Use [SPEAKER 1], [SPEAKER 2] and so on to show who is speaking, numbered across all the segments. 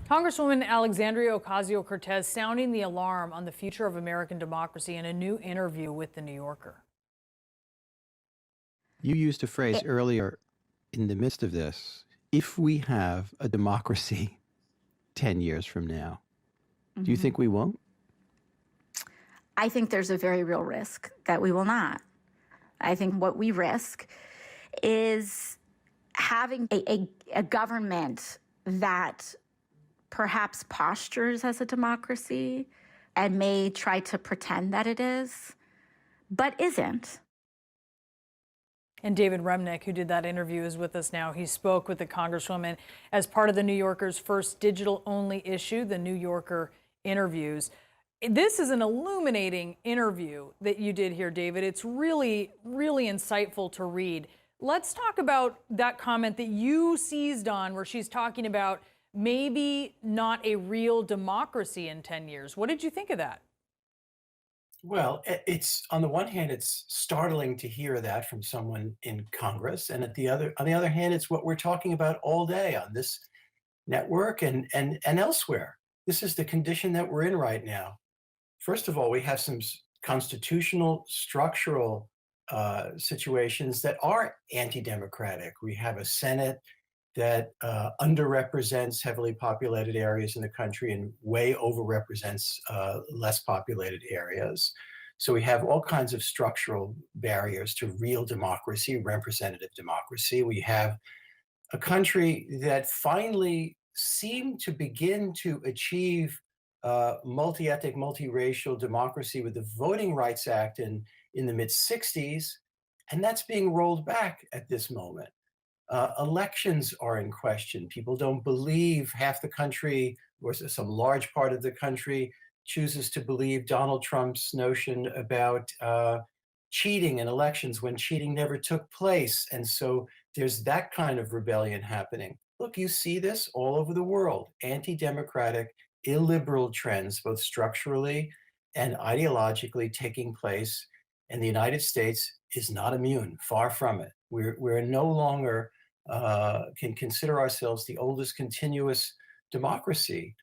[SPEAKER 1] Congresswoman Alexandria Ocasio-Cortez sounding the alarm on the future of American democracy in a new interview with The New Yorker.
[SPEAKER 2] You used a phrase earlier in the midst of this. If we have a democracy 10 years from now, do you think we won't?
[SPEAKER 3] I think there's a very real risk that we will not. I think what we risk is having a government that perhaps postures as a democracy and may try to pretend that it is, but isn't.
[SPEAKER 1] And David Remnick, who did that interview, is with us now. He spoke with the Congresswoman as part of The New Yorker's first digital-only issue, The New Yorker Interviews. This is an illuminating interview that you did here, David. It's really, really insightful to read. Let's talk about that comment that you seized on where she's talking about maybe not a real democracy in 10 years. What did you think of that?
[SPEAKER 4] Well, it's on the one hand, it's startling to hear that from someone in Congress, and on the other hand, it's what we're talking about all day on this network and elsewhere. This is the condition that we're in right now. First of all, we have some constitutional, structural situations that are anti-democratic. We have a Senate that underrepresents heavily populated areas in the country and way overrepresents less populated areas. So we have all kinds of structural barriers to real democracy, representative democracy. We have a country that finally seemed to begin to achieve multi-ethnic, multiracial democracy with the Voting Rights Act in the mid-60s, and that's being rolled back at this moment. Elections are in question. People don't believe, half the country, or some large part of the country, chooses to believe Donald Trump's notion about cheating in elections when cheating never took place. And so there's that kind of rebellion happening. Look, you see this all over the world. Anti-democratic, illiberal trends, both structurally and ideologically, taking place. And the United States is not immune, far from it. We're no longer can consider ourselves the oldest continuous democracy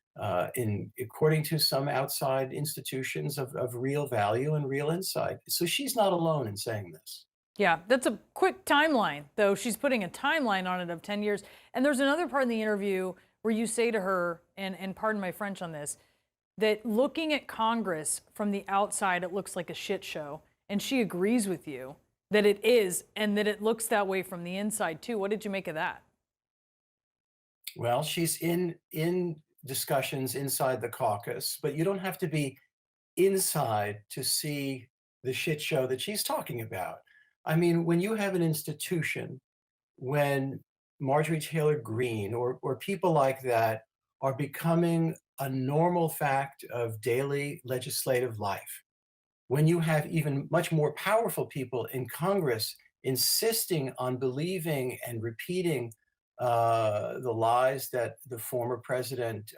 [SPEAKER 4] according to some outside institutions of real value and real insight. So she's not alone in saying this.
[SPEAKER 1] Yeah, that's a quick timeline, though. She's putting a timeline on it of 10 years. And there's another part in the interview where you say to her, and pardon my French on this, that looking at Congress from the outside, it looks like a shit show. And she agrees with you that it is, and that it looks that way from the inside too. What did you make of that?
[SPEAKER 4] Well, she's in discussions inside the caucus, but you don't have to be inside to see the shit show that she's talking about. I mean, when you have an institution, when Marjorie Taylor Greene or people like that are becoming a normal fact of daily legislative life, when you have even much more powerful people in Congress insisting on believing and repeating the lies that the former president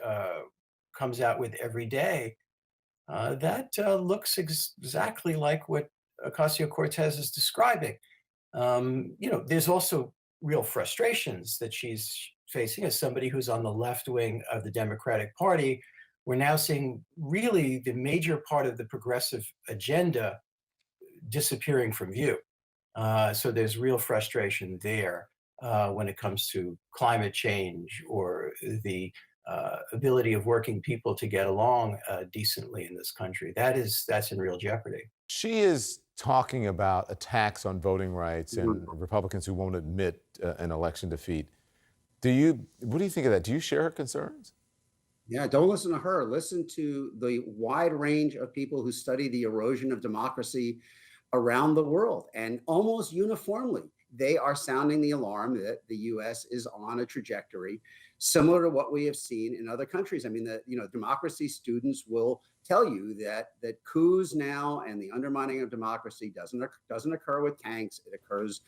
[SPEAKER 4] comes out with every day, that looks exactly like what Ocasio-Cortez is describing. There's also real frustrations that she's facing as somebody who's on the left wing of the Democratic Party. We're now seeing really the major part of the progressive agenda disappearing from view. So there's real frustration there when it comes to climate change or the ability of working people to get along decently in this country. That's in real jeopardy.
[SPEAKER 5] She is talking about attacks on voting rights and Republicans who won't admit an election defeat. What do you think of that? Do you share her concerns?
[SPEAKER 6] Yeah, don't listen to her. Listen to the wide range of people who study the erosion of democracy around the world. And almost uniformly, they are sounding the alarm that the US is on a trajectory similar to what we have seen in other countries. I mean, democracy students will tell you that coups now and the undermining of democracy doesn't occur with tanks. It occurs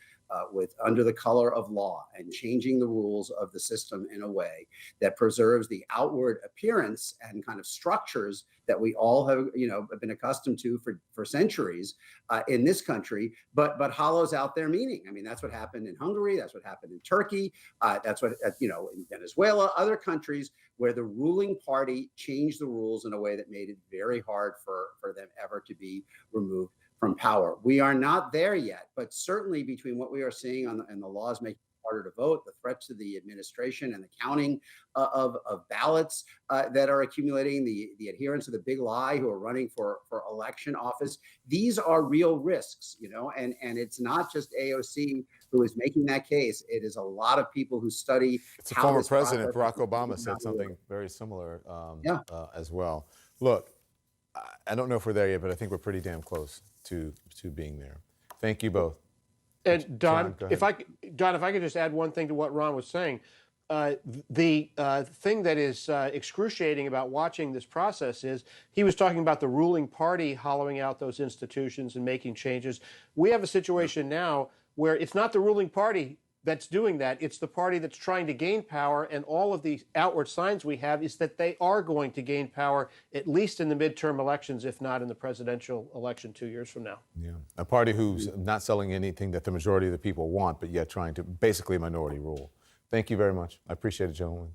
[SPEAKER 6] with under the color of law and changing the rules of the system in a way that preserves the outward appearance and kind of structures that we all have, have been accustomed to for centuries in this country, but hollows out their meaning. I mean, that's what happened in Hungary. That's what happened in Turkey. That's what, in Venezuela, other countries where the ruling party changed the rules in a way that made it very hard for them ever to be removed from power. We are not there yet, but certainly between what we are seeing and the laws making it harder to vote, the threats to the administration and the counting of ballots that are accumulating, the adherents of the big lie who are running for election office, these are real risks, and it's not just AOC who is making that case. It is a lot of people who study.
[SPEAKER 5] It's the former president, Barack Obama, said something very similar as well. Look, I don't know if we're there yet, but I think we're pretty damn close to being there. Thank you both.
[SPEAKER 7] And Don,
[SPEAKER 5] John,
[SPEAKER 7] if I could just add one thing to what Ron was saying, the thing that is excruciating about watching this process is he was talking about the ruling party hollowing out those institutions and making changes. We have a situation now where it's not the ruling party that's doing that. It's the party that's trying to gain power, and all of the outward signs we have is that they are going to gain power, at least in the midterm elections, if not in the presidential election 2 years from now.
[SPEAKER 5] Yeah, a party who's not selling anything that the majority of the people want, but yet trying to basically minority rule. Thank you very much. I appreciate it, gentlemen.